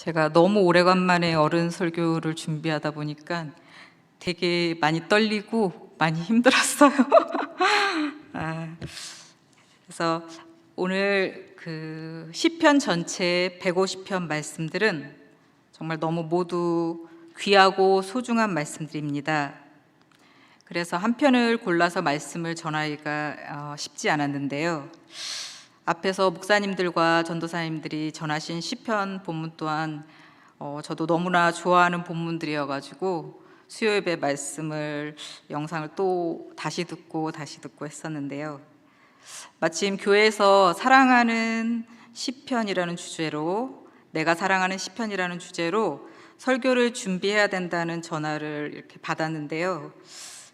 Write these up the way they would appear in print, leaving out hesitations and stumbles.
제가 너무 오래간만에 어른 설교를 준비하다 보니까 되게 많이 떨리고 많이 힘들었어요. 그래서 오늘 그 시편 전체 150편 말씀들은 정말 너무 모두 귀하고 소중한 말씀들입니다. 그래서 한 편을 골라서 말씀을 전하기가 쉽지 않았는데요. 앞에서 목사님들과 전도사님들이 전하신 시편 본문 또한 저도 너무나 좋아하는 본문들이어가지고 수요예배 말씀을 영상을 또 다시 듣고 했었는데요. 마침 교회에서 사랑하는 시편이라는 주제로, 내가 사랑하는 시편이라는 주제로 설교를 준비해야 된다는 전화를 이렇게 받았는데요.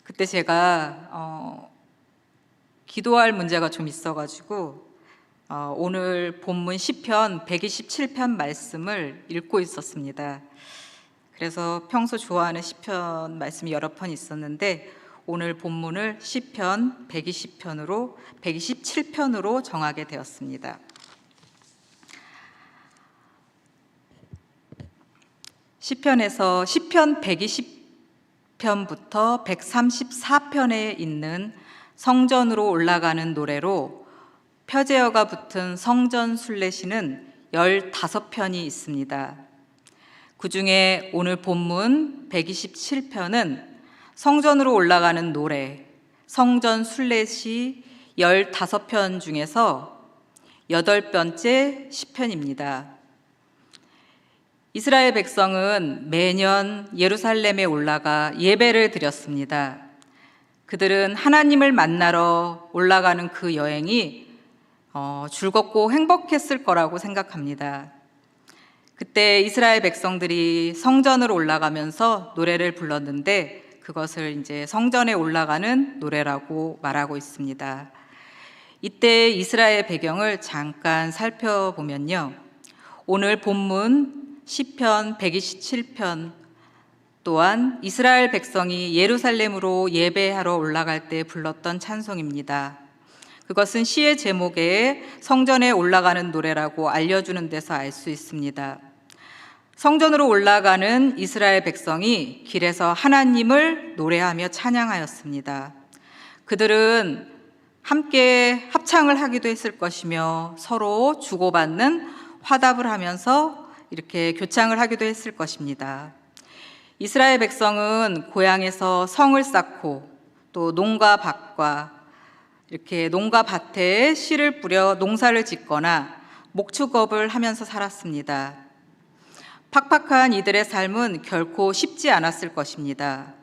그때 제가 기도할 문제가 좀 있어가지고 오늘 본문 시편 127편 말씀을 읽고 있었습니다. 그래서 평소 좋아하는 시편 말씀이 여러 편 있었는데 오늘 본문을 시편 127편으로 정하게 되었습니다. 시편에서 시편 120편부터 134편에 있는 성전으로 올라가는 노래로 표제어가 붙은 성전 순례시는 15편이 있습니다. 그 중에 오늘 본문 127편은 성전으로 올라가는 노래, 성전 순례시 15편 중에서 8번째 시편입니다. 이스라엘 백성은 매년 예루살렘에 올라가 예배를 드렸습니다. 그들은 하나님을 만나러 올라가는 그 여행이 즐겁고 행복했을 거라고 생각합니다. 그때 이스라엘 백성들이 성전으로 올라가면서 노래를 불렀는데 그것을 이제 성전에 올라가는 노래라고 말하고 있습니다. 이때 이스라엘 배경을 잠깐 살펴보면요. 오늘 본문 시편 127편 또한 이스라엘 백성이 예루살렘으로 예배하러 올라갈 때 불렀던 찬송입니다. 그것은 시의 제목에 성전에 올라가는 노래라고 알려주는 데서 알 수 있습니다. 성전으로 올라가는 이스라엘 백성이 길에서 하나님을 노래하며 찬양하였습니다. 그들은 함께 합창을 하기도 했을 것이며 서로 주고받는 화답을 하면서 이렇게 교창을 하기도 했을 것입니다. 이스라엘 백성은 고향에서 성을 쌓고 또 농가 밭과 이렇게 농가 밭에 씨를 뿌려 농사를 짓거나 목축업을 하면서 살았습니다. 팍팍한 이들의 삶은 결코 쉽지 않았을 것입니다.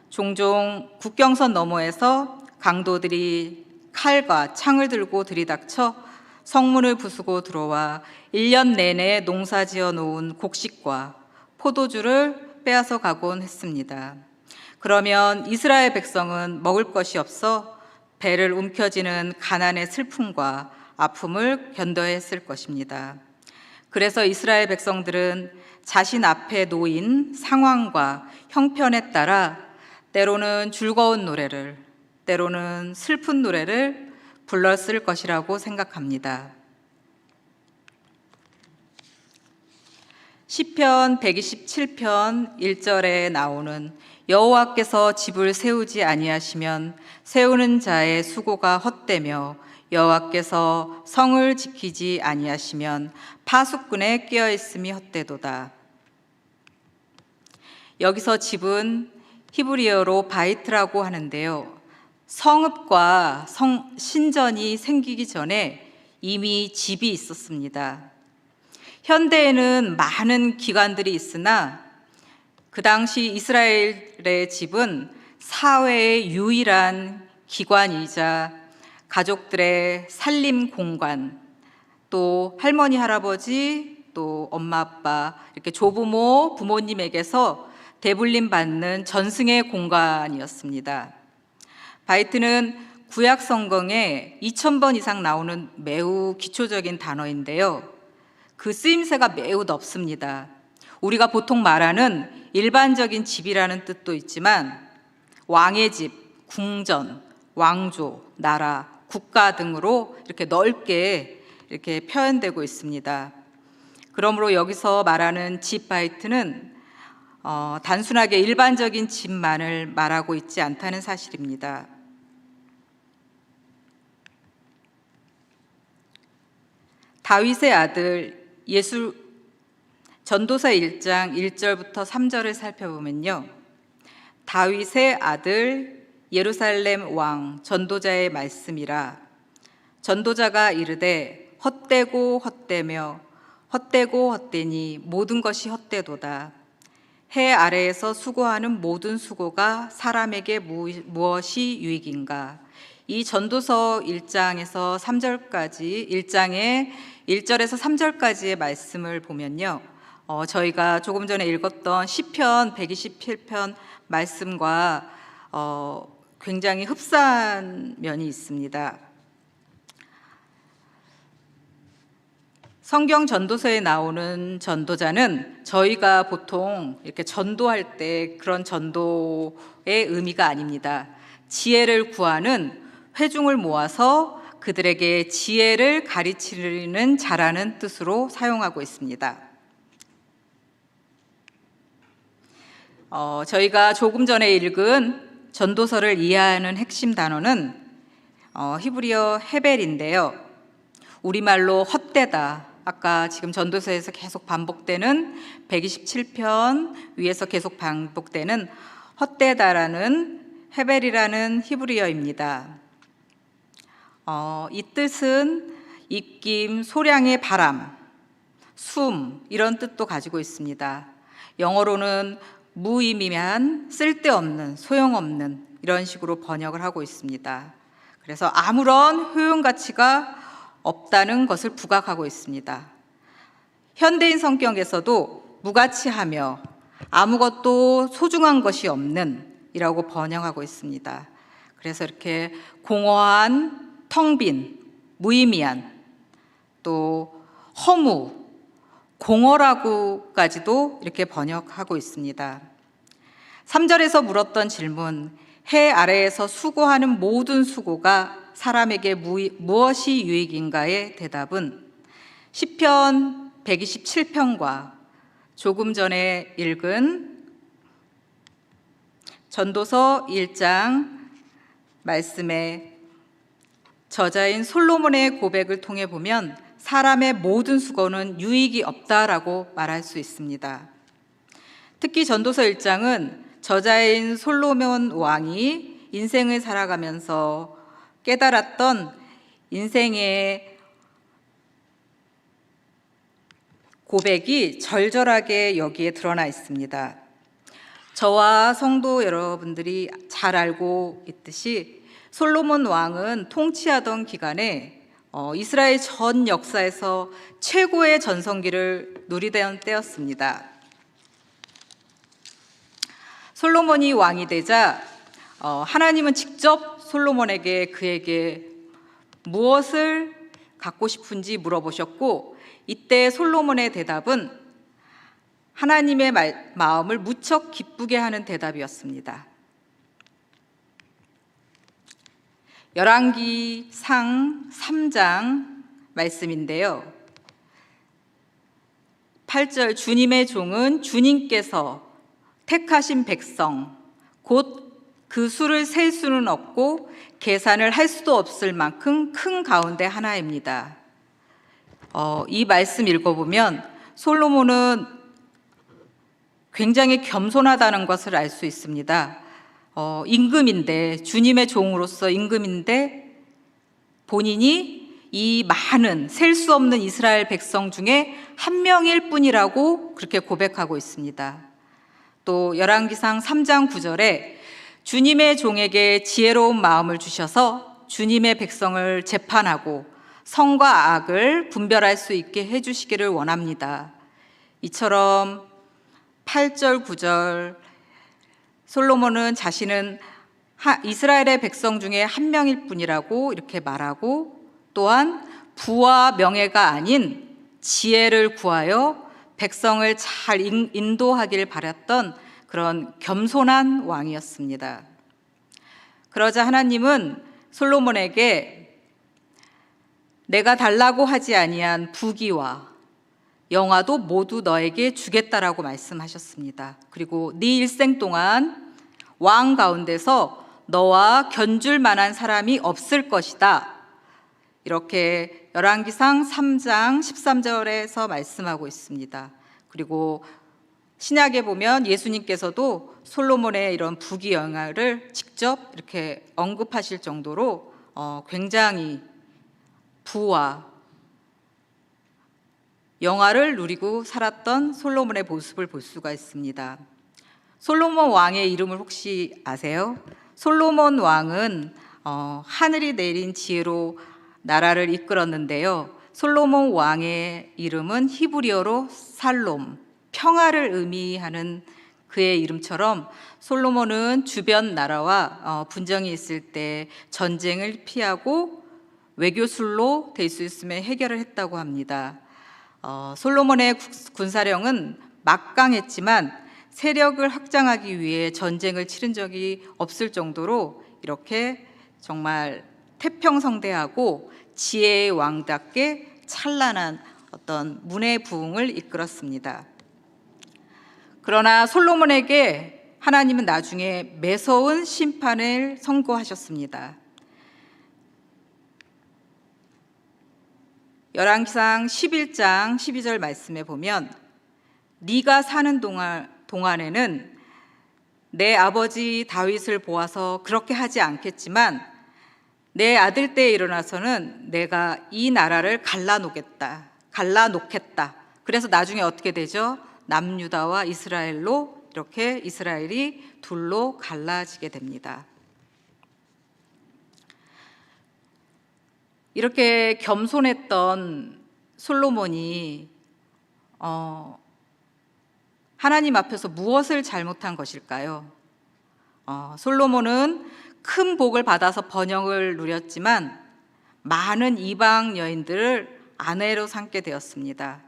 종종 국경선 너머에서 강도들이 칼과 창을 들고 들이닥쳐 성문을 부수고 들어와 1년 내내 농사 지어 놓은 곡식과 포도주를 빼앗아 가곤 했습니다. 그러면 이스라엘 백성은 먹을 것이 없어 배를 움켜쥐는 가난의 슬픔과 아픔을 견뎌야 했을 것입니다. 그래서 이스라엘 백성들은 자신 앞에 놓인 상황과 형편에 따라 때로는 즐거운 노래를, 때로는 슬픈 노래를 불렀을 것이라고 생각합니다. 시편 127편 1절에 나오는 여호와께서 집을 세우지 아니하시면 세우는 자의 수고가 헛되며 여호와께서 성을 지키지 아니하시면 파수꾼의 깨어 있음이 헛되도다. 여기서 집은 히브리어로 바이트라고 하는데요. 성읍과 신전이 생기기 전에 이미 집이 있었습니다. 현대에는 많은 기관들이 있으나 그 당시 이스라엘의 집은 사회의 유일한 기관이자 가족들의 살림 공간, 또 할머니, 할아버지, 또 엄마, 아빠, 이렇게 조부모, 부모님에게서 대불림 받는 전승의 공간이었습니다. 바이트는 구약 성경에 2000번 이상 나오는 매우 기초적인 단어인데요. 그 쓰임새가 매우 넓습니다. 우리가 보통 말하는 일반적인 집이라는 뜻도 있지만 왕의 집, 궁전, 왕조, 나라, 국가 등으로 이렇게 넓게 이렇게 표현되고 있습니다. 그러므로 여기서 말하는 집바이트는 단순하게 일반적인 집만을 말하고 있지 않다는 사실입니다. 다윗의 아들 전도서 1장 1절부터 3절을 살펴보면요, 다윗의 아들 예루살렘 왕 전도자의 말씀이라. 전도자가 이르되 헛되고 헛되며 헛되고 헛되니 모든 것이 헛되도다. 해 아래에서 수고하는 모든 수고가 사람에게 무엇이 유익인가. 이 전도서 1장에서 3절까지 1장의 1절에서 3절까지의 말씀을 보면요, 저희가 조금 전에 읽었던 시편 127편 말씀과 굉장히 흡사한 면이 있습니다. 성경 전도서에 나오는 전도자는 저희가 보통 이렇게 전도할 때 그런 전도의 의미가 아닙니다. 지혜를 구하는 회중을 모아서 그들에게 지혜를 가르치는 자라는 뜻으로 사용하고 있습니다. 저희가 조금 전에 읽은 전도서를 이해하는 핵심 단어는 히브리어 헤벨인데요. 우리말로 헛되다. 아까 지금 전도서에서 계속 반복되는 127편 위에서 계속 반복되는 헛되다라는 헤벨이라는 히브리어입니다. 이 뜻은 입김, 소량의 바람, 숨 이런 뜻도 가지고 있습니다. 영어로는 무의미한, 쓸데없는, 소용없는 이런 식으로 번역을 하고 있습니다. 그래서 아무런 효용 가치가 없다는 것을 부각하고 있습니다. 현대인 성경에서도 무가치하며 아무것도 소중한 것이 없는 이라고 번역하고 있습니다. 그래서 이렇게 공허한, 텅 빈, 무의미한, 또 허무, 공허라고까지도 이렇게 번역하고 있습니다. 3절에서 물었던 질문, 해 아래에서 수고하는 모든 수고가 사람에게 무엇이 유익인가의 대답은 시편 127편과 조금 전에 읽은 전도서 1장 말씀의 저자인 솔로몬의 고백을 통해 보면 사람의 모든 수고는 유익이 없다라고 말할 수 있습니다. 특히 전도서 1장은 저자인 솔로몬 왕이 인생을 살아가면서 깨달았던 인생의 고백이 절절하게 여기에 드러나 있습니다. 저와 성도 여러분들이 잘 알고 있듯이 솔로몬 왕은 통치하던 기간에 이스라엘 전 역사에서 최고의 전성기를 누리던 때였습니다. 솔로몬이 왕이 되자 하나님은 직접 솔로몬에게 그에게 무엇을 갖고 싶은지 물어보셨고, 이때 솔로몬의 대답은 하나님의 마음을 무척 기쁘게 하는 대답이었습니다. 열왕기상 3장 말씀인데요, 8절 주님의 종은 주님께서 택하신 백성 곧 그 수를 셀 수는 없고 계산을 할 수도 없을 만큼 큰 가운데 하나입니다. 이 말씀 읽어보면 솔로몬은 굉장히 겸손하다는 것을 알 수 있습니다. 임금인데, 주님의 종으로서 임금인데 본인이 이 많은 셀 수 없는 이스라엘 백성 중에 한 명일 뿐이라고 그렇게 고백하고 있습니다. 또 열왕기상 3장 9절에 주님의 종에게 지혜로운 마음을 주셔서 주님의 백성을 재판하고 선과 악을 분별할 수 있게 해주시기를 원합니다. 이처럼 8절 9절 솔로몬은 자신은 이스라엘의 백성 중에 한 명일 뿐이라고 이렇게 말하고, 또한 부와 명예가 아닌 지혜를 구하여 백성을 잘 인도하길 바랐던 그런 겸손한 왕이었습니다. 그러자 하나님은 솔로몬에게 내가 달라고 하지 아니한 부귀와 영화도 모두 너에게 주겠다라고 말씀하셨습니다. 그리고 네 일생 동안 왕 가운데서 너와 견줄 만한 사람이 없을 것이다. 이렇게 열왕기상 3장 13절에서 말씀하고 있습니다. 그리고 신약에 보면 예수님께서도 솔로몬의 이런 부귀영화를 직접 이렇게 언급하실 정도로 굉장히 부와 영화를 누리고 살았던 솔로몬의 모습을 볼 수가 있습니다. 솔로몬 왕의 이름을 혹시 아세요? 솔로몬 왕은 하늘이 내린 지혜로 나라를 이끌었는데요. 솔로몬 왕의 이름은 히브리어로 살롬, 평화를 의미하는 그의 이름처럼 솔로몬은 주변 나라와 분쟁이 있을 때 전쟁을 피하고 외교술로 될 수 있으면 해결을 했다고 합니다. 솔로몬의 군사력은 막강했지만 세력을 확장하기 위해 전쟁을 치른 적이 없을 정도로 이렇게 정말 태평성대하고 지혜의 왕답게 찬란한 어떤 문의 부흥을 이끌었습니다. 그러나 솔로몬에게 하나님은 나중에 매서운 심판을 선고하셨습니다. 열왕기상 11장 12절 말씀에 보면 네가 사는 동안에는 내 아버지 다윗을 보아서 그렇게 하지 않겠지만 내 아들 때에 일어나서는 내가 이 나라를 갈라놓겠다. 그래서 나중에 어떻게 되죠? 남유다와 이스라엘로 이렇게 이스라엘이 둘로 갈라지게 됩니다. 이렇게 겸손했던 솔로몬이 하나님 앞에서 무엇을 잘못한 것일까요? 솔로몬은 큰 복을 받아서 번영을 누렸지만 많은 이방 여인들을 아내로 삼게 되었습니다.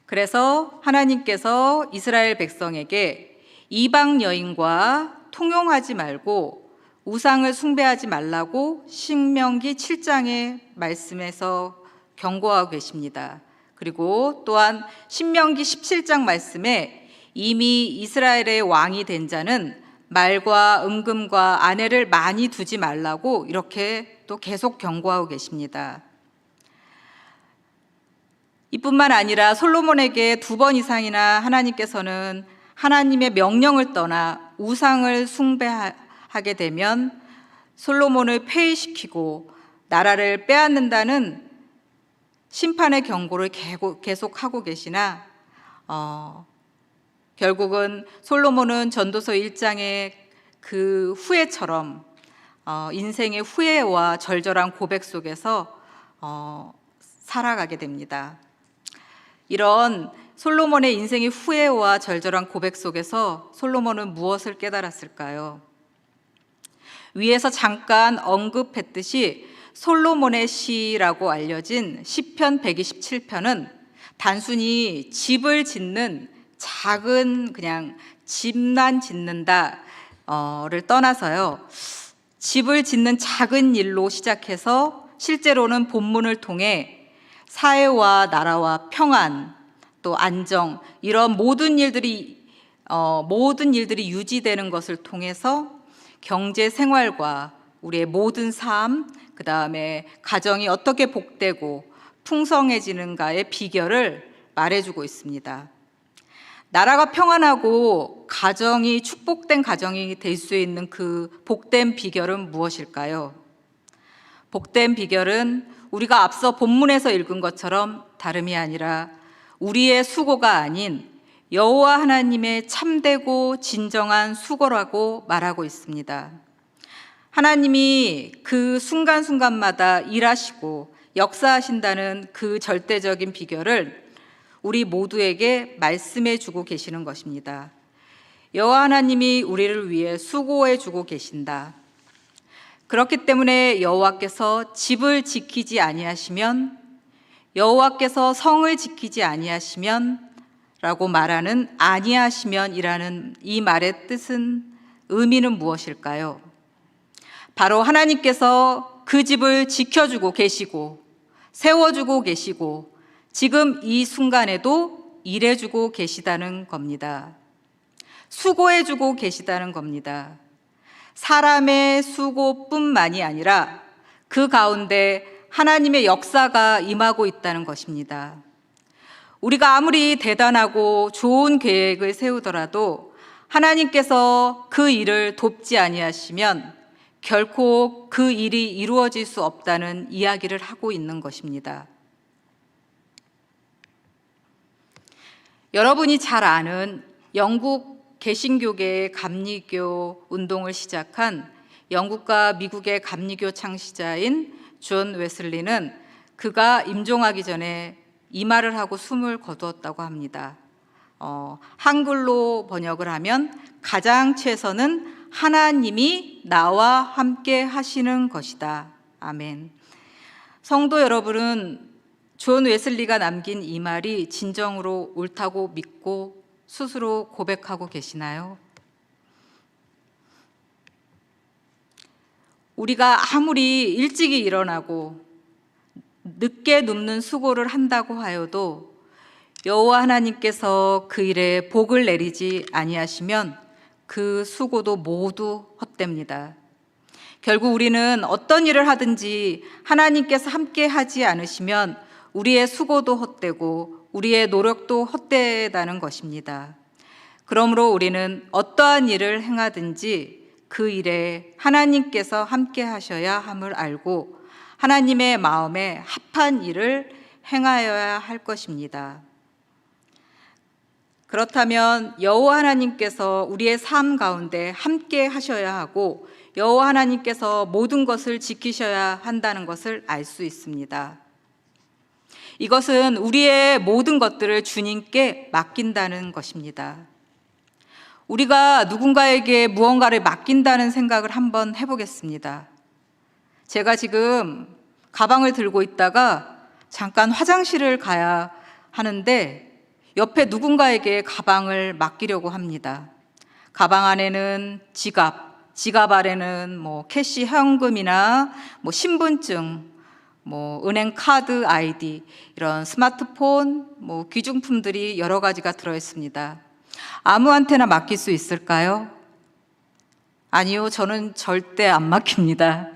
그래서 하나님께서 이스라엘 백성에게 이방 여인과 통용하지 말고 우상을 숭배하지 말라고 신명기 7장의 말씀에서 경고하고 계십니다. 그리고 또한 신명기 17장 말씀에 이미 이스라엘의 왕이 된 자는 말과 은금과 아내를 많이 두지 말라고 이렇게 또 계속 경고하고 계십니다. 이뿐만 아니라 솔로몬에게 2번 이상이나 하나님께서는 하나님의 명령을 떠나 우상을 숭배하게 되면 솔로몬을 폐위시키고 나라를 빼앗는다는 심판의 경고를 계속하고 계시나 결국은 솔로몬은 전도서 1장의 그 후회처럼 인생의 후회와 절절한 고백 속에서 살아가게 됩니다. 이런 솔로몬의 인생의 후회와 절절한 고백 속에서 솔로몬은 무엇을 깨달았을까요? 위에서 잠깐 언급했듯이 솔로몬의 시라고 알려진 시편 127편은 단순히 집을 짓는 작은 그냥 집만 짓는다를 떠나서요. 집을 짓는 작은 일로 시작해서 실제로는 본문을 통해 사회와 나라와 평안 또 안정 이런 모든 일들이 유지되는 것을 통해서 경제 생활과 우리의 모든 삶, 그 다음에 가정이 어떻게 복되고 풍성해지는가의 비결을 말해주고 있습니다. 나라가 평안하고 가정이 축복된 가정이 될 수 있는 그 복된 비결은 무엇일까요? 복된 비결은 우리가 앞서 본문에서 읽은 것처럼 다름이 아니라 우리의 수고가 아닌 여호와 하나님의 참되고 진정한 수고라고 말하고 있습니다. 하나님이 그 순간순간마다 일하시고 역사하신다는 그 절대적인 비결을 우리 모두에게 말씀해 주고 계시는 것입니다. 여호와 하나님이 우리를 위해 수고해 주고 계신다. 그렇기 때문에 여호와께서 집을 지키지 아니하시면, 여호와께서 성을 지키지 아니하시면 라고 말하는 아니하시면이라는 이 말의 뜻은, 의미는 무엇일까요? 바로 하나님께서 그 집을 지켜주고 계시고 세워주고 계시고 지금 이 순간에도 일해주고 계시다는 겁니다. 수고해주고 계시다는 겁니다. 사람의 수고뿐만이 아니라 그 가운데 하나님의 역사가 임하고 있다는 것입니다. 우리가 아무리 대단하고 좋은 계획을 세우더라도 하나님께서 그 일을 돕지 아니하시면 결코 그 일이 이루어질 수 없다는 이야기를 하고 있는 것입니다. 여러분이 잘 아는 영국 개신교계의 감리교 운동을 시작한 영국과 미국의 감리교 창시자인 존 웨슬리는 그가 임종하기 전에 이 말을 하고 숨을 거두었다고 합니다. 한글로 번역을 하면 가장 최선은 하나님이 나와 함께 하시는 것이다. 아멘. 성도 여러분은 존 웨슬리가 남긴 이 말이 진정으로 옳다고 믿고 스스로 고백하고 계시나요? 우리가 아무리 일찍이 일어나고 늦게 눕는 수고를 한다고 하여도 여호와 하나님께서 그 일에 복을 내리지 아니하시면 그 수고도 모두 헛됩니다. 결국 우리는 어떤 일을 하든지 하나님께서 함께 하지 않으시면 우리의 수고도 헛되고 우리의 노력도 헛되다는 것입니다. 그러므로 우리는 어떠한 일을 행하든지 그 일에 하나님께서 함께 하셔야 함을 알고 하나님의 마음에 합한 일을 행하여야 할 것입니다. 그렇다면 여호와 하나님께서 우리의 삶 가운데 함께 하셔야 하고 여호와 하나님께서 모든 것을 지키셔야 한다는 것을 알 수 있습니다. 이것은 우리의 모든 것들을 주님께 맡긴다는 것입니다. 우리가 누군가에게 무언가를 맡긴다는 생각을 한번 해보겠습니다. 제가 지금 가방을 들고 있다가 잠깐 화장실을 가야 하는데 옆에 누군가에게 가방을 맡기려고 합니다. 가방 안에는 지갑 안에는 캐시 현금이나 신분증, 은행 카드 아이디, 이런 스마트폰, 귀중품들이 여러 가지가 들어 있습니다. 아무한테나 맡길 수 있을까요? 아니요, 저는 절대 안 맡깁니다.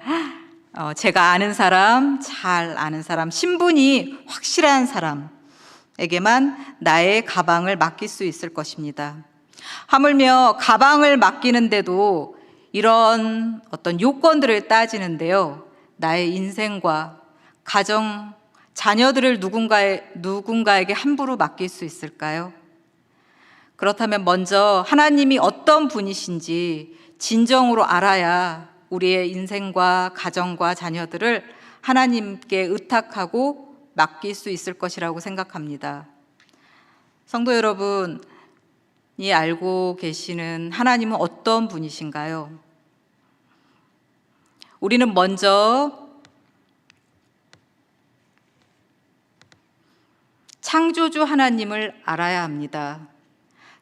제가 아는 사람, 잘 아는 사람, 신분이 확실한 사람에게만 나의 가방을 맡길 수 있을 것입니다. 하물며 가방을 맡기는데도 이런 어떤 요건들을 따지는데요. 나의 인생과 가정, 자녀들을 누군가에게 함부로 맡길 수 있을까요? 그렇다면 먼저 하나님이 어떤 분이신지 진정으로 알아야 우리의 인생과 가정과 자녀들을 하나님께 의탁하고 맡길 수 있을 것이라고 생각합니다. 성도 여러분이 알고 계시는 하나님은 어떤 분이신가요? 우리는 먼저 창조주 하나님을 알아야 합니다.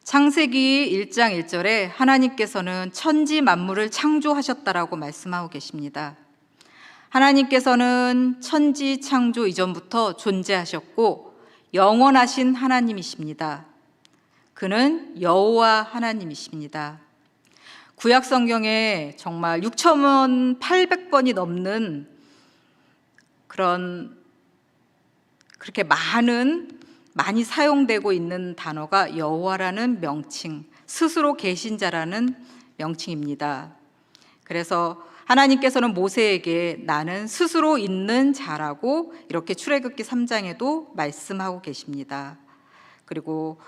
창세기 1장 1절에 하나님께서는 천지 만물을 창조하셨다라고 말씀하고 계십니다. 하나님께서는 천지 창조 이전부터 존재하셨고 영원하신 하나님이십니다. 그는 여호와 하나님이십니다. 구약 성경에 정말 6,800번이 넘는 그렇게 많이 사용되고 있는 단어가 여호와라는 명칭, 스스로 계신 자라는 명칭입니다. 그래서 하나님께서는 모세에게 나는 스스로 있는 자라고 이렇게 출애굽기 3장에도 말씀하고 계십니다. 그리고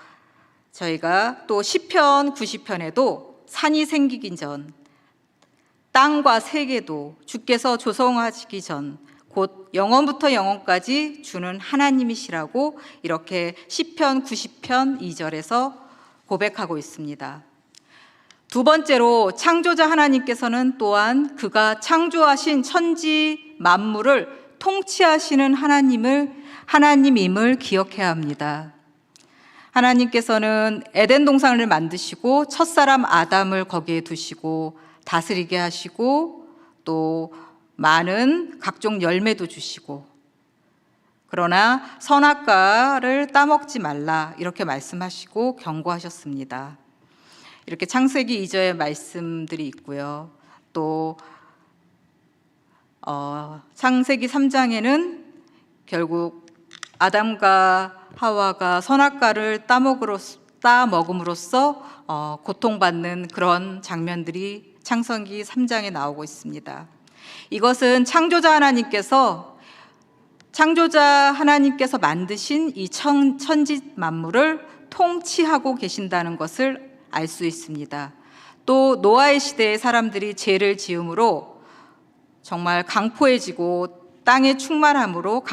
저희가 또 시편 90편에도 산이 생기기 전, 땅과 세계도 주께서 조성하시기 전, 곧 영원부터 영원까지 주는 하나님이시라고 이렇게 시편 90편 2절에서 고백하고 있습니다. 두 번째로 창조자 하나님께서는 또한 그가 창조하신 천지 만물을 통치하시는 하나님임을 기억해야 합니다. 하나님께서는 에덴 동산을 만드시고 첫사람 아담을 거기에 두시고 다스리게 하시고 또 많은 각종 열매도 주시고, 그러나 선악과를 따먹지 말라 이렇게 말씀하시고 경고하셨습니다. 이렇게 창세기 2절의 말씀들이 있고요. 또 창세기 3장에는 결국 아담과 하와가 선악과를 따먹음으로써 고통받는 그런 장면들이 창세기 3장에 나오고 있습니다. 이것은 창조자 하나님께서 만드신 이 천지 만물을 통치하고 계신다는 것을 알 수 있습니다. 또 노아의 시대의 사람들이 죄를 지음으로 정말 강포가 땅에 충만함으로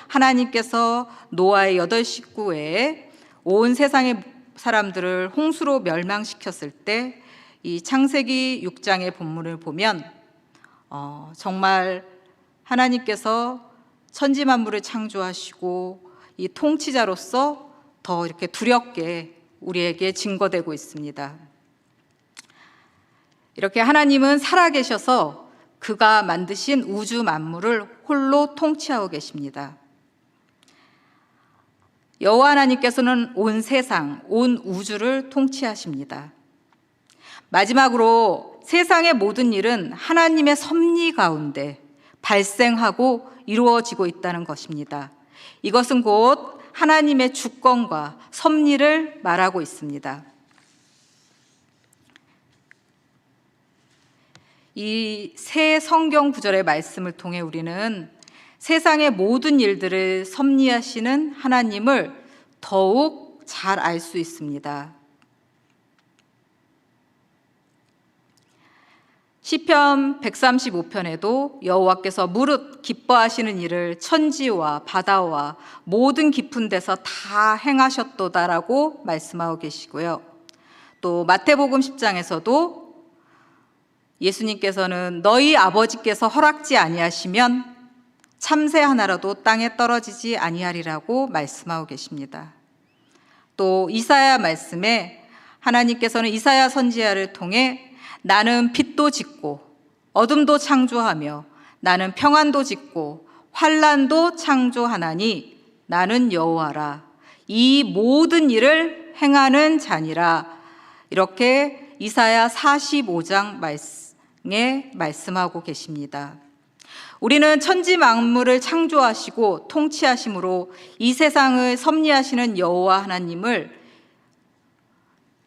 하나님께서 노아의 8 식구 외에 온 세상의 사람들을 홍수로 멸망시켰을 때 이 창세기 6장의 본문을 보면 정말 하나님께서 천지 만물을 창조하시고 이 통치자로서 더 이렇게 두렵게 우리에게 증거되고 있습니다. 이렇게 하나님은 살아계셔서 그가 만드신 우주 만물을 홀로 통치하고 계십니다. 여호와 하나님께서는 온 세상, 온 우주를 통치하십니다. 마지막으로 세상의 모든 일은 하나님의 섭리 가운데 발생하고 이루어지고 있다는 것입니다. 이것은 곧 하나님의 주권과 섭리를 말하고 있습니다. 이 새 성경 구절의 말씀을 통해 우리는 세상의 모든 일들을 섭리하시는 하나님을 더욱 잘 알 수 있습니다. 시편 135편에도 여호와께서 무릇 기뻐하시는 일을 천지와 바다와 모든 깊은 데서 다 행하셨도다라고 말씀하고 계시고요. 또 마태복음 10장에서도 예수님께서는 너희 아버지께서 허락지 아니하시면 참새 하나라도 땅에 떨어지지 아니하리라고 말씀하고 계십니다. 또 이사야 말씀에 하나님께서는 이사야 선지자를 통해 나는 빛도 짓고 어둠도 창조하며 나는 평안도 짓고 환난도 창조하나니 나는 여호와라. 이 모든 일을 행하는 자니라. 이렇게 이사야 45장 말씀에 말씀하고 계십니다. 우리는 천지 만물을 창조하시고 통치하심으로 이 세상을 섭리하시는 여호와 하나님을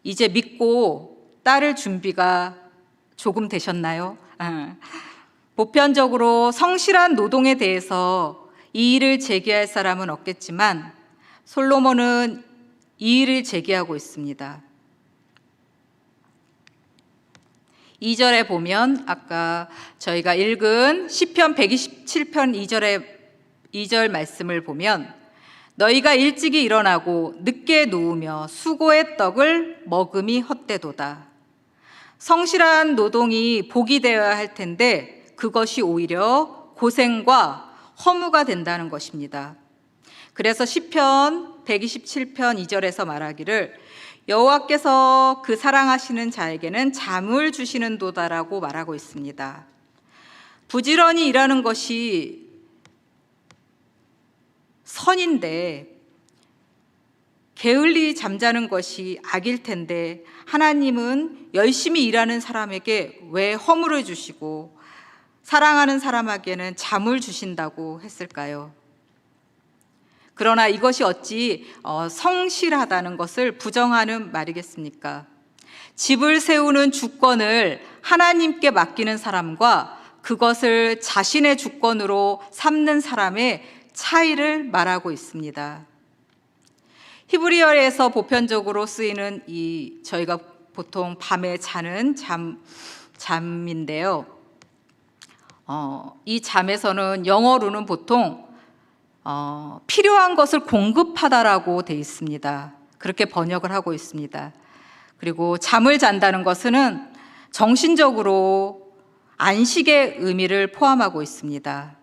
이제 믿고 따를 준비가 조금 되셨나요? 보편적으로 성실한 노동에 대해서 이의를 제기할 사람은 없겠지만 솔로몬은 이의를 제기하고 있습니다. 2절에 보면 아까 저희가 읽은 시편 127편 2절 말씀을 보면 너희가 일찍이 일어나고 늦게 누우며 수고의 떡을 먹음이 헛되도다. 성실한 노동이 복이 되어야 할 텐데 그것이 오히려 고생과 허무가 된다는 것입니다. 그래서 시편 127편 2절에서 말하기를 여호와께서 그 사랑하시는 자에게는 잠을 주시는도다라고 말하고 있습니다. 부지런히 일하는 것이 선인데 게을리 잠자는 것이 악일 텐데 하나님은 열심히 일하는 사람에게 왜 허물을 주시고 사랑하는 사람에게는 잠을 주신다고 했을까요? 그러나 이것이 어찌 성실하다는 것을 부정하는 말이겠습니까? 집을 세우는 주권을 하나님께 맡기는 사람과 그것을 자신의 주권으로 삼는 사람의 차이를 말하고 있습니다. 히브리어에서 보편적으로 쓰이는 저희가 보통 밤에 자는 잠인데요. 이 잠에서는 영어로는 보통 필요한 것을 공급하다라고 되어 있습니다. 그렇게 번역을 하고 있습니다. 그리고 잠을 잔다는 것은 정신적으로 안식의 의미를 포함하고 있습니다.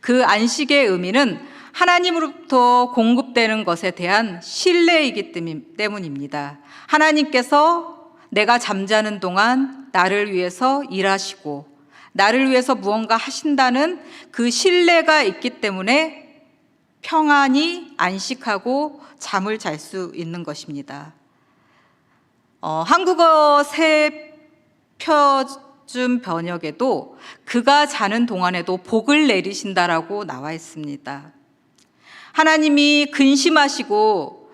그 안식의 의미는 하나님으로부터 공급되는 것에 대한 신뢰이기 때문입니다. 하나님께서 내가 잠자는 동안 나를 위해서 일하시고 나를 위해서 무언가 하신다는 그 신뢰가 있기 때문에 평안히 안식하고 잠을 잘 수 있는 것입니다. 한국어 새 표준 번역에도 그가 자는 동안에도 복을 내리신다라고 나와 있습니다. 하나님이 근심하고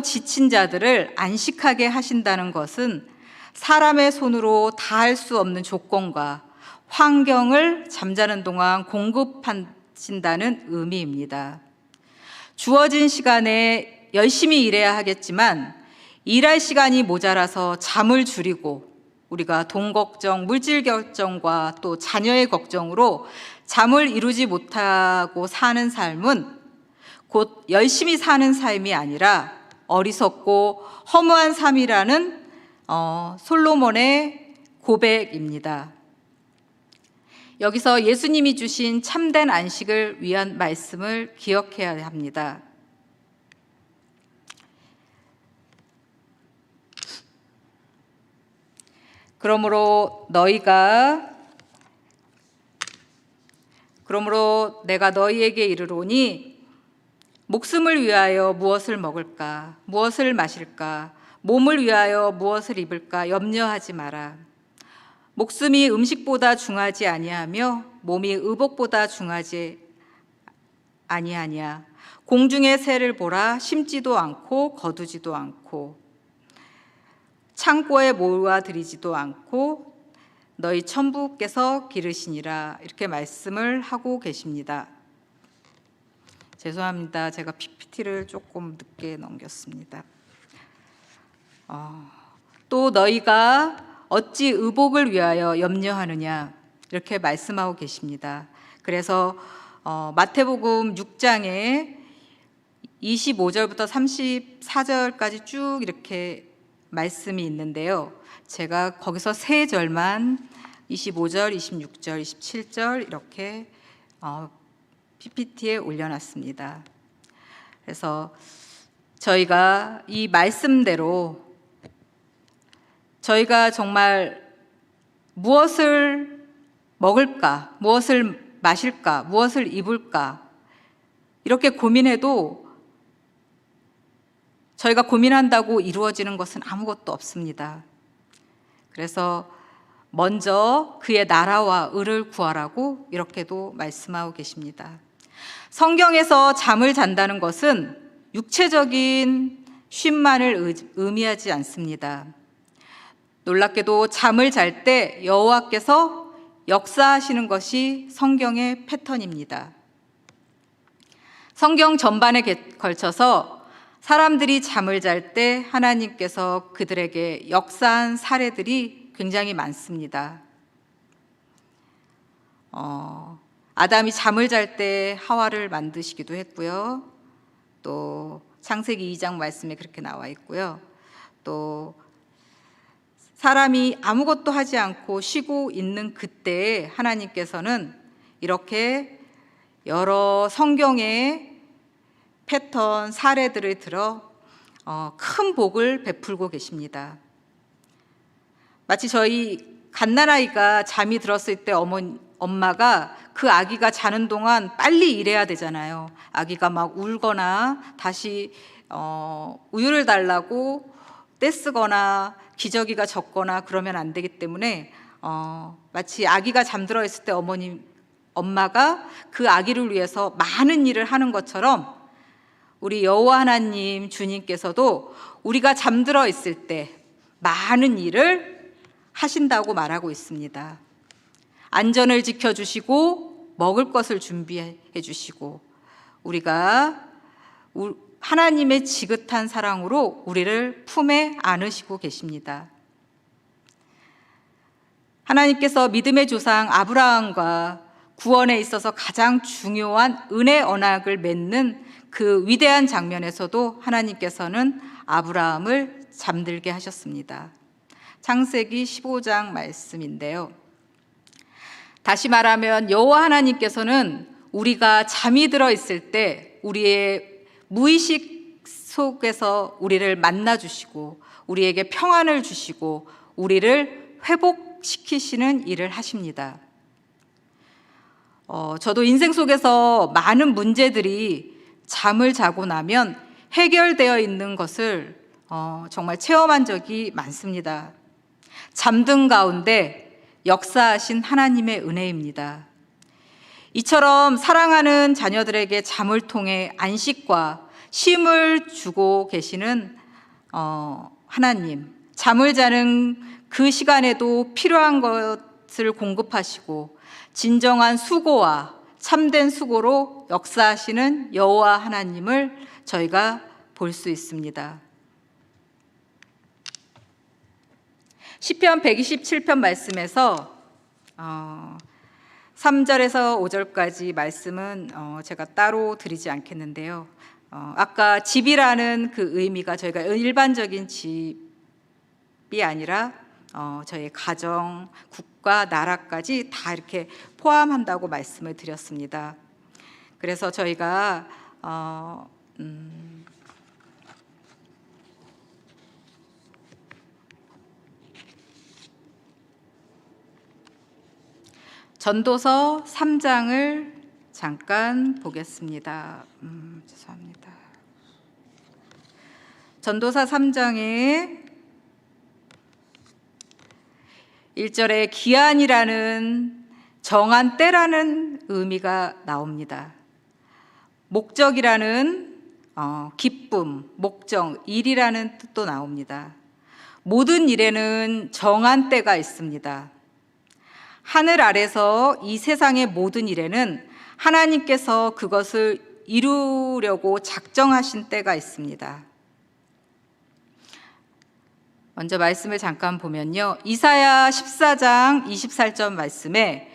지친 자들을 안식하게 하신다는 것은 사람의 손으로 다할 수 없는 조건과 환경을 잠자는 동안 공급하신다는 의미입니다. 주어진 시간에 열심히 일해야 하겠지만 일할 시간이 모자라서 잠을 줄이고 우리가 돈 걱정, 물질 걱정과 또 자녀의 걱정으로 잠을 이루지 못하고 사는 삶은 곧 열심히 사는 삶이 아니라 어리석고 허무한 삶이라는 솔로몬의 고백입니다. 여기서 예수님이 주신 참된 안식을 위한 말씀을 기억해야 합니다. 그러므로 내가 너희에게 이르노니 목숨을 위하여 무엇을 먹을까, 무엇을 마실까, 몸을 위하여 무엇을 입을까 염려하지 마라. 목숨이 음식보다 중하지 아니하며 몸이 의복보다 중하지 아니하냐. 공중의 새를 보라. 심지도 않고 거두지도 않고 창고에 모아들이지도 않고 너희 천부께서 기르시니라. 이렇게 말씀을 하고 계십니다. 죄송합니다. 제가 PPT를 조금 늦게 넘겼습니다. 또 너희가 어찌 의복을 위하여 염려하느냐 이렇게 말씀하고 계십니다. 그래서 마태복음 6장에 25절부터 34절까지 쭉 이렇게 말씀이 있는데요. 제가 거기서 세 절만 25절, 26절, 27절 이렇게 PPT에 올려놨습니다. 그래서 저희가 이 말씀대로 저희가 정말 무엇을 먹을까, 무엇을 마실까, 무엇을 입을까 이렇게 고민해도 저희가 고민한다고 이루어지는 것은 아무것도 없습니다. 그래서 먼저 그의 나라와 의를 구하라고 이렇게도 말씀하고 계십니다. 성경에서 잠을 잔다는 것은 육체적인 쉼만을 의미하지 않습니다. 놀랍게도 잠을 잘 때 여호와께서 역사하시는 것이 성경의 패턴입니다. 성경 전반에 걸쳐서 사람들이 잠을 잘 때 하나님께서 그들에게 역사한 사례들이 굉장히 많습니다. 아담이 잠을 잘 때 하와를 만드시기도 했고요. 또 창세기 2장 말씀에 그렇게 나와 있고요. 또 사람이 아무것도 하지 않고 쉬고 있는 그때에 하나님께서는 이렇게 여러 성경의 패턴, 사례들을 들어 큰 복을 베풀고 계십니다. 마치 저희 갓난아이가 잠이 들었을 때 엄마가 그 아기가 자는 동안 빨리 일해야 되잖아요. 아기가 막 울거나 다시 우유를 달라고 떼쓰거나 기저귀가 젖거나 그러면 안 되기 때문에 마치 아기가 잠들어 있을 때 엄마가 그 아기를 위해서 많은 일을 하는 것처럼 우리 여호와 하나님 주님께서도 우리가 잠들어 있을 때 많은 일을 하신다고 말하고 있습니다. 안전을 지켜주시고 먹을 것을 준비해 주시고 우리가 하나님의 지긋한 사랑으로 우리를 품에 안으시고 계십니다. 하나님께서 믿음의 조상 아브라함과 구원에 있어서 가장 중요한 은혜 언약을 맺는 그 위대한 장면에서도 하나님께서는 아브라함을 잠들게 하셨습니다. 창세기 15장 말씀인데요. 다시 말하면 여호와 하나님께서는 우리가 잠이 들어 있을 때 우리의 무의식 속에서 우리를 만나주시고 우리에게 평안을 주시고 우리를 회복시키시는 일을 하십니다. 저도 인생 속에서 많은 문제들이 잠을 자고 나면 해결되어 있는 것을 정말 체험한 적이 많습니다. 잠든 가운데 역사하신 하나님의 은혜입니다. 이처럼 사랑하는 자녀들에게 잠을 통해 안식과 쉼을 주고 계시는 하나님, 잠을 자는 그 시간에도 필요한 것을 공급하시고 진정한 수고와 참된 수고로 역사하시는 여호와 하나님을 저희가 볼 수 있습니다. 시편 127편 말씀에서 3절에서 5절까지 말씀은 제가 따로 드리지 않겠는데요. 아까 집이라는 그 의미가 저희가 일반적인 집이 아니라 저희 가정, 국가, 나라까지 다 이렇게 포함한다고 말씀을 드렸습니다. 그래서 저희가 전도서 3장을 잠깐 보겠습니다. 죄송합니다. 전도서 3장에 1절에 기한이라는 정한 때라는 의미가 나옵니다. 목적이라는 기쁨, 목적, 일이라는 뜻도 나옵니다. 모든 일에는 정한 때가 있습니다. 하늘 아래서 이 세상의 모든 일에는 하나님께서 그것을 이루려고 작정하신 때가 있습니다. 먼저 말씀을 잠깐 보면요. 이사야 14장 24절 말씀에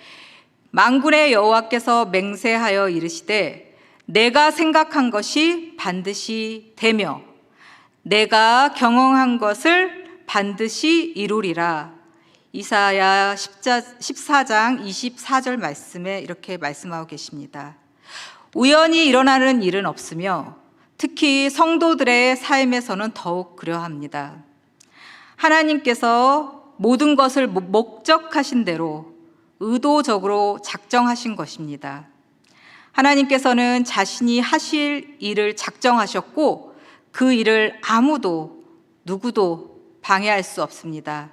만군의 여호와께서 맹세하여 이르시되 내가 생각한 것이 반드시 되며 내가 경영한 것을 반드시 이루리라. 이사야 14장 24절 말씀에 이렇게 말씀하고 계십니다. 우연히 일어나는 일은 없으며 특히 성도들의 삶에서는 더욱 그러합니다. 하나님께서 모든 것을 목적하신 대로 의도적으로 작정하신 것입니다. 하나님께서는 자신이 하실 일을 작정하셨고 그 일을 아무도 누구도 방해할 수 없습니다.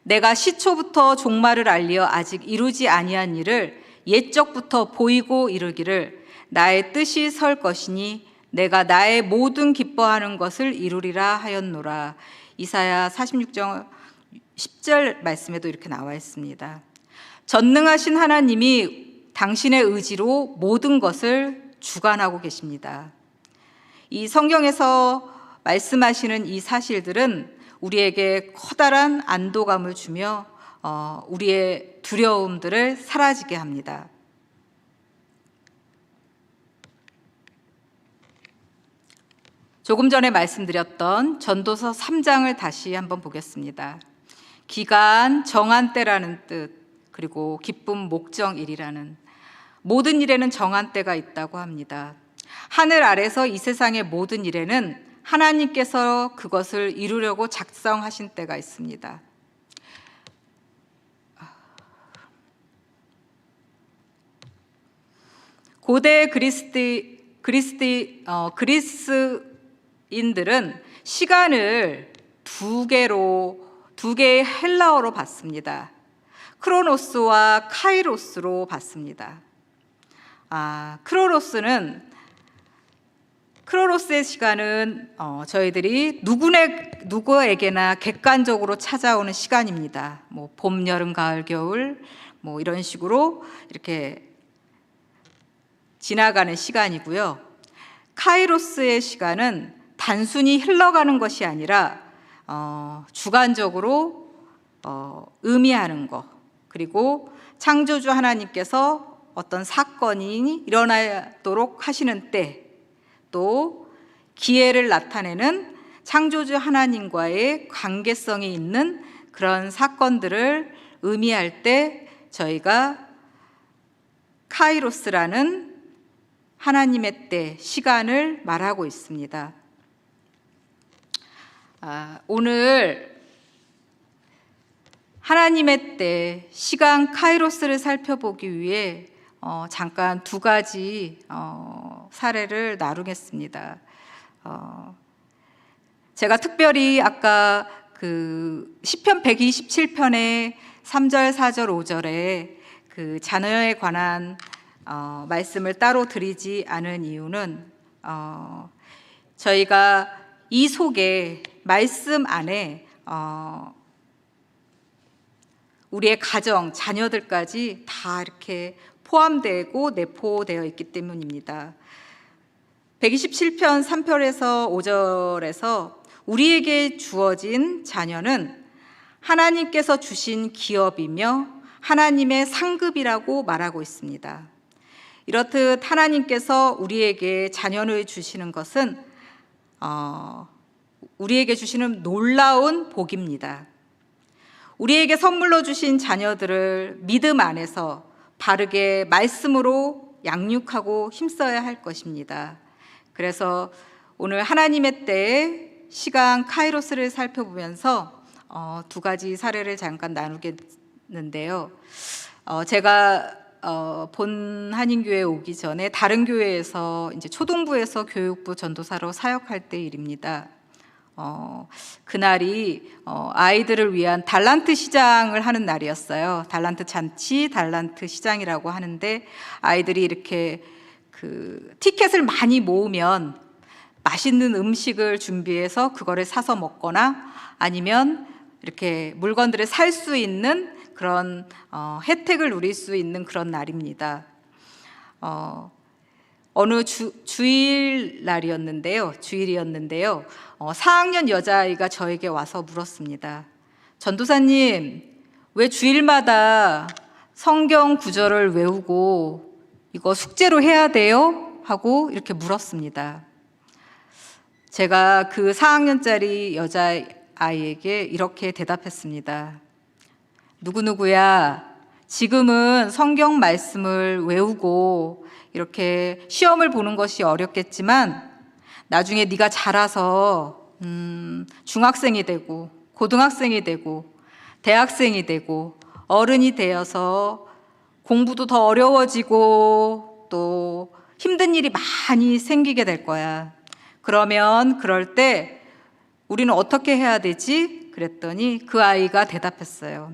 내가 시초부터 종말을 알리어 아직 이루지 아니한 일을 옛적부터 보이고 이르기를 나의 뜻이 설 것이니 내가 나의 모든 기뻐하는 것을 이루리라 하였노라. 이사야 46장 10절 말씀에도 이렇게 나와 있습니다. 전능하신 하나님이 당신의 의지로 모든 것을 주관하고 계십니다. 이 성경에서 말씀하시는 이 사실들은 우리에게 커다란 안도감을 주며 우리의 두려움들을 사라지게 합니다. 조금 전에 말씀드렸던 전도서 3장을 다시 한번 보겠습니다. 기간, 정한 때라는 뜻, 그리고 기쁨, 목적, 일이라는 모든 일에는 정한 때가 있다고 합니다. 하늘 아래서 이 세상의 모든 일에는 하나님께서 그것을 이루려고 작정하신 때가 있습니다. 고대 그리스인들은 시간을 두 개의 헬라어로 봤습니다. 크로노스와 카이로스로 봤습니다. 크로노스의 시간은 저희들이 누구에게나 객관적으로 찾아오는 시간입니다. 뭐 봄, 여름, 가을, 겨울 뭐 이런 식으로 이렇게 지나가는 시간이고요. 카이로스의 시간은 단순히 흘러가는 것이 아니라 주관적으로 의미하는 것, 그리고 창조주 하나님께서 어떤 사건이 일어나도록 하시는 때, 또 기회를 나타내는 창조주 하나님과의 관계성이 있는 그런 사건들을 의미할 때 저희가 카이로스라는 하나님의 때, 시간을 말하고 있습니다. 오늘 하나님의 때 시간 카이로스를 살펴보기 위해 잠깐 두 가지 사례를 나누겠습니다. 제가 특별히 아까 그 시편 127편의 3절, 4절, 5절에 그 자녀에 관한 말씀을 따로 드리지 않은 이유는 저희가 이 속에 말씀 안에 우리의 가정, 자녀들까지 다 이렇게 포함되고 내포되어 있기 때문입니다. 127편 3절에서 5절에서 우리에게 주어진 자녀는 하나님께서 주신 기업이며 하나님의 상급이라고 말하고 있습니다. 이렇듯 하나님께서 우리에게 자녀를 주시는 것은 우리에게 주시는 놀라운 복입니다. 우리에게 선물로 주신 자녀들을 믿음 안에서 바르게 말씀으로 양육하고 힘써야 할 것입니다. 그래서 오늘 하나님의 때에 시간 카이로스를 살펴보면서 두 가지 사례를 잠깐 나누겠는데요. 제가 본 한인교회에 오기 전에 다른 교회에서 이제 초등부에서 교육부 전도사로 사역할 때 일입니다. 그날이 아이들을 위한 달란트 시장을 하는 날이었어요. 달란트 잔치, 달란트 시장이라고 하는데 아이들이 이렇게 그 티켓을 많이 모으면 맛있는 음식을 준비해서 그거를 사서 먹거나 아니면 이렇게 물건들을 살 수 있는 그런 혜택을 누릴 수 있는 그런 날입니다. 어느 주일이었는데요. 4학년 여자아이가 저에게 와서 물었습니다. 전도사님, 왜 주일마다 성경 구절을 외우고 이거 숙제로 해야 돼요? 하고 이렇게 물었습니다. 제가 그 4학년짜리 여자아이에게 이렇게 대답했습니다. 누구누구야, 지금은 성경 말씀을 외우고 이렇게 시험을 보는 것이 어렵겠지만 나중에 네가 자라서 중학생이 되고 고등학생이 되고 대학생이 되고 어른이 되어서 공부도 더 어려워지고 또 힘든 일이 많이 생기게 될 거야. 그러면 그럴 때 우리는 어떻게 해야 되지? 그랬더니 그 아이가 대답했어요.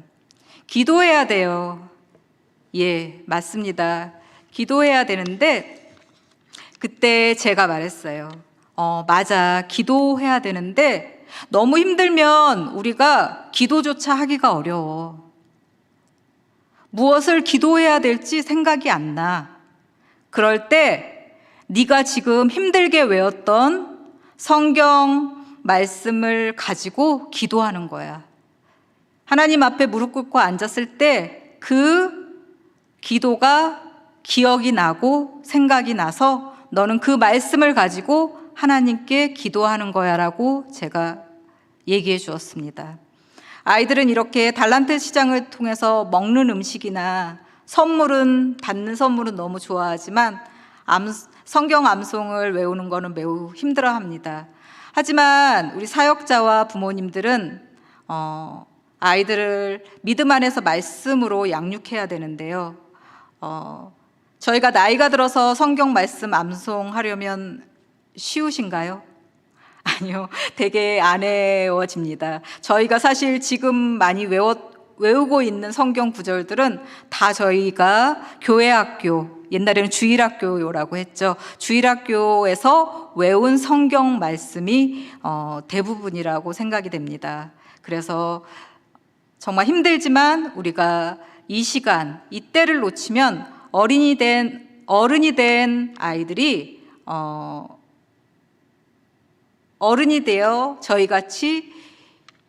기도해야 돼요. 예, 맞습니다. 기도해야 되는데 그때 제가 말했어요. 맞아. 기도해야 되는데 너무 힘들면 우리가 기도조차 하기가 어려워. 무엇을 기도해야 될지 생각이 안 나. 그럴 때 네가 지금 힘들게 외웠던 성경 말씀을 가지고 기도하는 거야. 하나님 앞에 무릎 꿇고 앉았을 때 그 기도가 기억이 나고 생각이 나서 너는 그 말씀을 가지고 하나님께 기도하는 거야 라고 제가 얘기해 주었습니다. 아이들은 이렇게 달란트 시장을 통해서 먹는 음식이나 받는 선물은 너무 좋아하지만 성경 암송을 외우는 거는 매우 힘들어합니다. 하지만 우리 사역자와 부모님들은 아이들을 믿음 안에서 말씀으로 양육해야 되는데요. 저희가 나이가 들어서 성경 말씀 암송하려면 쉬우신가요? 아니요, 되게 어려워집니다. 저희가 사실 지금 많이 외우고 있는 성경 구절들은 다 저희가 교회학교, 옛날에는 주일학교라고 했죠. 주일학교에서 외운 성경 말씀이 대부분이라고 생각이 됩니다. 그래서 정말 힘들지만 우리가 이 시간, 이 때를 놓치면 어른이 된 아이들이 어른이 되어 저희같이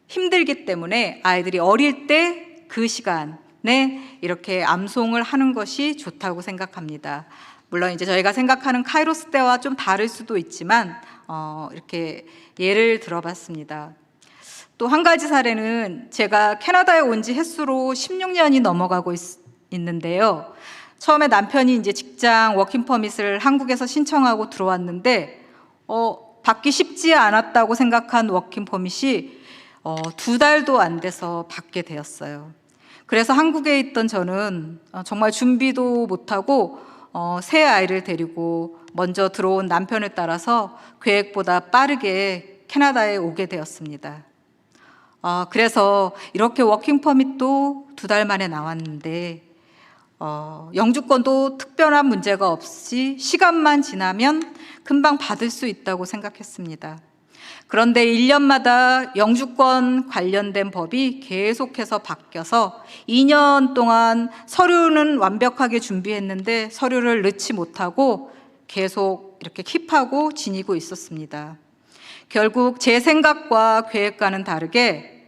힘들기 때문에 아이들이 어릴 때 그 시간에 이렇게 암송을 하는 것이 좋다고 생각합니다. 물론 이제 저희가 생각하는 카이로스 때와 좀 다를 수도 있지만 이렇게 예를 들어봤습니다. 또 한 가지 사례는 제가 캐나다에 온 지 햇수로 16년이 넘어가고 있는데요. 처음에 남편이 이제 직장 워킹 퍼밋을 한국에서 신청하고 들어왔는데 받기 쉽지 않았다고 생각한 워킹 퍼밋이 2달도 안 돼서 받게 되었어요. 그래서 한국에 있던 저는 정말 준비도 못하고 새 아이를 데리고 먼저 들어온 남편을 따라서 계획보다 빠르게 캐나다에 오게 되었습니다. 그래서 이렇게 워킹 퍼밋도 2달 만에 나왔는데 영주권도 특별한 문제가 없이 시간만 지나면 금방 받을 수 있다고 생각했습니다. 그런데 1년마다 영주권 관련된 법이 계속해서 바뀌어서 2년 동안 서류는 완벽하게 준비했는데 서류를 넣지 못하고 계속 이렇게 킵하고 지니고 있었습니다. 결국 제 생각과 계획과는 다르게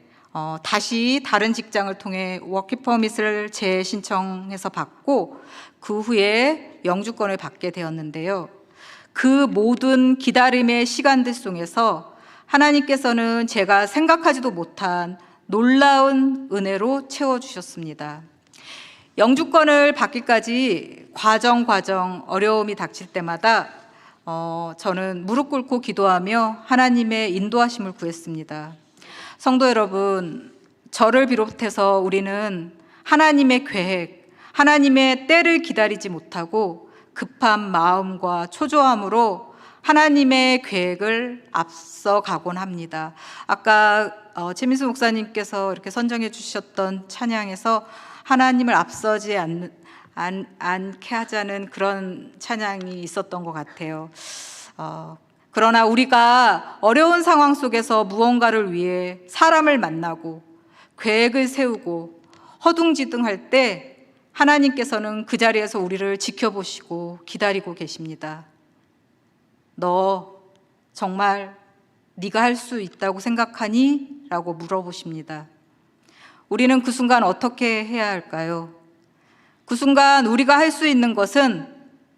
다시 다른 직장을 통해 워킹 퍼밋을 재신청해서 받고 그 후에 영주권을 받게 되었는데요. 그 모든 기다림의 시간들 속에서 하나님께서는 제가 생각하지도 못한 놀라운 은혜로 채워주셨습니다. 영주권을 받기까지 과정 어려움이 닥칠 때마다 저는 무릎 꿇고 기도하며 하나님의 인도하심을 구했습니다. 성도 여러분, 저를 비롯해서 우리는 하나님의 계획, 하나님의 때를 기다리지 못하고 급한 마음과 초조함으로 하나님의 계획을 앞서가곤 합니다. 아까 최민수 목사님께서 이렇게 선정해 주셨던 찬양에서 하나님을 앞서지 않게 하자는 그런 찬양이 있었던 것 같아요. 그러나 우리가 어려운 상황 속에서 무언가를 위해 사람을 만나고 계획을 세우고 허둥지둥할 때 하나님께서는 그 자리에서 우리를 지켜보시고 기다리고 계십니다. 너 정말 네가 할 수 있다고 생각하니? 라고 물어보십니다. 우리는 그 순간 어떻게 해야 할까요? 그 순간 우리가 할 수 있는 것은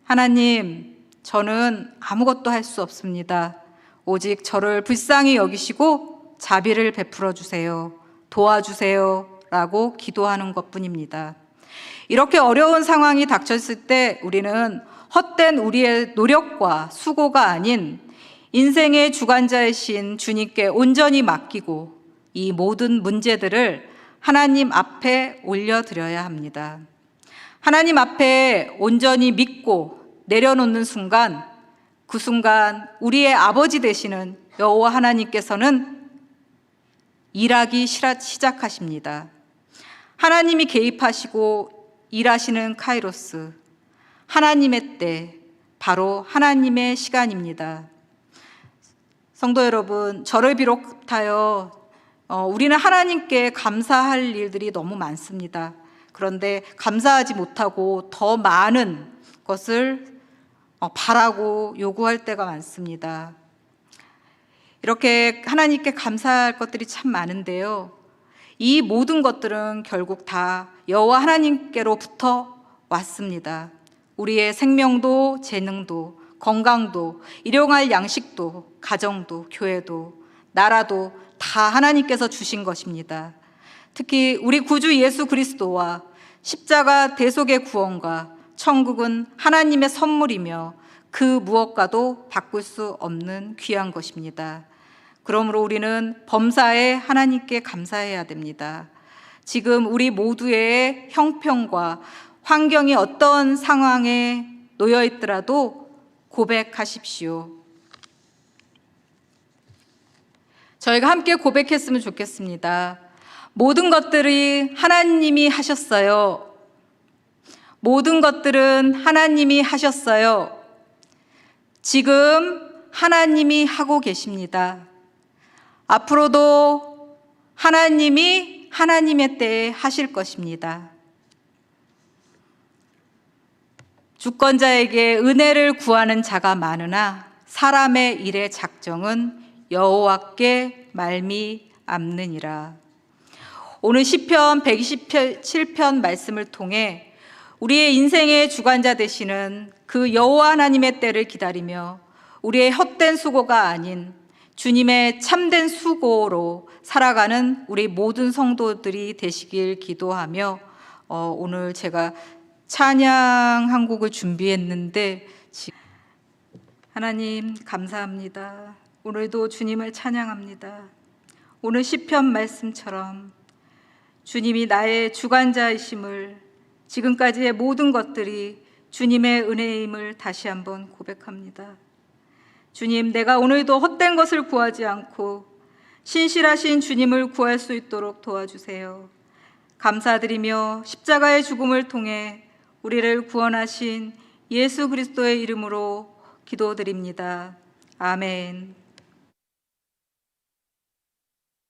하나님, 저는 아무것도 할 수 없습니다. 오직 저를 불쌍히 여기시고 자비를 베풀어 주세요. 도와주세요. 라고 기도하는 것뿐입니다. 이렇게 어려운 상황이 닥쳤을 때 우리는 헛된 우리의 노력과 수고가 아닌 인생의 주관자이신 주님께 온전히 맡기고 이 모든 문제들을 하나님 앞에 올려드려야 합니다. 하나님 앞에 온전히 믿고 내려놓는 순간, 그 순간 우리의 아버지 되시는 여호와 하나님께서는 일하기 시작하십니다. 하나님이 개입하시고 일하시는 카이로스, 하나님의 때, 바로 하나님의 시간입니다. 성도 여러분, 저를 비롯하여 우리는 하나님께 감사할 일들이 너무 많습니다. 그런데 감사하지 못하고 더 많은 것을 바라고 요구할 때가 많습니다. 이렇게 하나님께 감사할 것들이 참 많은데요. 이 모든 것들은 결국 다 여호와 하나님께로부터 왔습니다. 우리의 생명도, 재능도, 건강도, 일용할 양식도, 가정도, 교회도, 나라도 다 하나님께서 주신 것입니다. 특히 우리 구주 예수 그리스도와 십자가 대속의 구원과 천국은 하나님의 선물이며 그 무엇과도 바꿀 수 없는 귀한 것입니다. 그러므로 우리는 범사에 하나님께 감사해야 됩니다. 지금 우리 모두의 형편과 환경이 어떤 상황에 놓여 있더라도 고백하십시오. 저희가 함께 고백했으면 좋겠습니다. 모든 것들이 하나님이 하셨어요. 모든 것들은 하나님이 하셨어요. 지금 하나님이 하고 계십니다. 앞으로도 하나님이 하나님의 때에 하실 것입니다. 주권자에게 은혜를 구하는 자가 많으나 사람의 일의 작정은 여호와께 말미암느니라. 오늘 시편 127편 말씀을 통해 우리의 인생의 주관자 되시는 그 여호와 하나님의 때를 기다리며 우리의 헛된 수고가 아닌 주님의 참된 수고로 살아가는 우리 모든 성도들이 되시길 기도하며 오늘 제가 찬양 한 곡을 준비했는데 하나님 감사합니다. 오늘도 주님을 찬양합니다. 오늘 시편 말씀처럼 주님이 나의 주관자이심을, 지금까지의 모든 것들이 주님의 은혜임을 다시 한번 고백합니다. 주님, 내가 오늘도 헛된 것을 구하지 않고 신실하신 주님을 구할 수 있도록 도와주세요. 감사드리며 십자가의 죽음을 통해 우리를 구원하신 예수 그리스도의 이름으로 기도드립니다. 아멘.